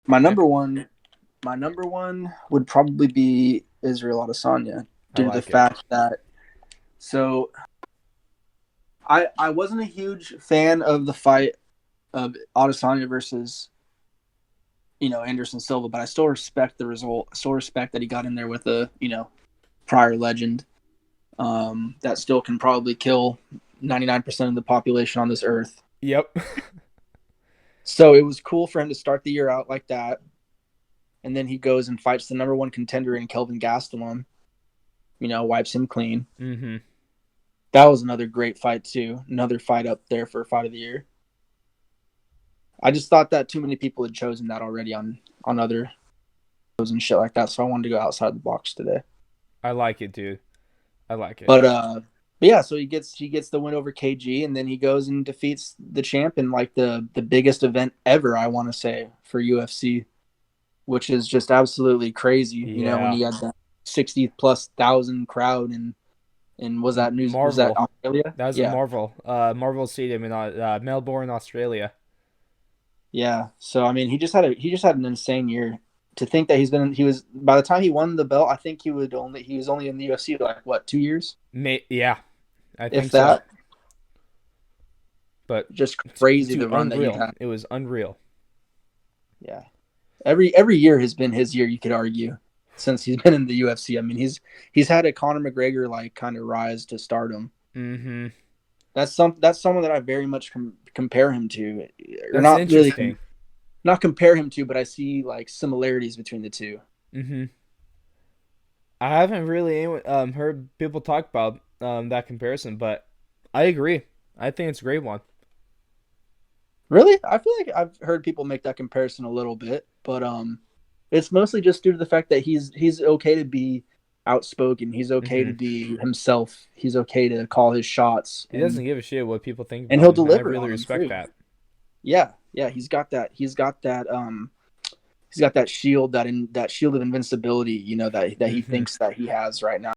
My Okay, number one would probably be Israel Adesanya I due to the like it. fact that so I wasn't a huge fan of the fight of Adesanya versus Anderson Silva, but I still respect the result. I still respect that he got in there with a prior legend that still can probably kill 99% of the population on this earth. Yep. So it was cool for him to start the year out like that, and then he goes and fights the number one contender in Kelvin Gastelum. Wipes him clean. Mm-hmm. That was another great fight too. Another fight up there for fight of the year. I just thought that too many people had chosen that already on other shows and shit like that, so I wanted to go outside the box today. I like it, dude. I like it. But yeah, so he gets the win over KG, and then he goes and defeats the champ in like the biggest event ever, I want to say, for UFC, which is just absolutely crazy. When Yeah. he had that 60 plus thousand crowd and was that Marvel. Australia? That was a Yeah, Marvel. Marvel Stadium in Melbourne, Australia. yeah. So I mean, he just had an insane year. To think that he was by the time he won the belt, I think he was only in the UFC like what 2 years, Yeah, I if think so. that. But Just crazy dude, the run that he unreal. had. It was unreal. Yeah. Every year has been his year, you could argue, since he's been in the UFC. I mean, he's had a Conor McGregor like kind of rise to stardom. Mm-hmm. That's someone that I very much compare him to, or That's not really interesting. not compare him to, but I see like similarities between the two. Mm-hmm. I haven't really heard people talk about that comparison, but I agree. I think it's a great one. Really, I feel like I've heard people make that comparison a little bit, but it's mostly just due to the fact that he's okay to be outspoken. He's okay to Mm-hmm. be himself. He's okay to call his shots, He doesn't give a shit what people think and about he'll him, and I deliver really on them respect too. that. Yeah, yeah, he's got that shield that shield of invincibility, that he Mm-hmm. thinks that he has right now.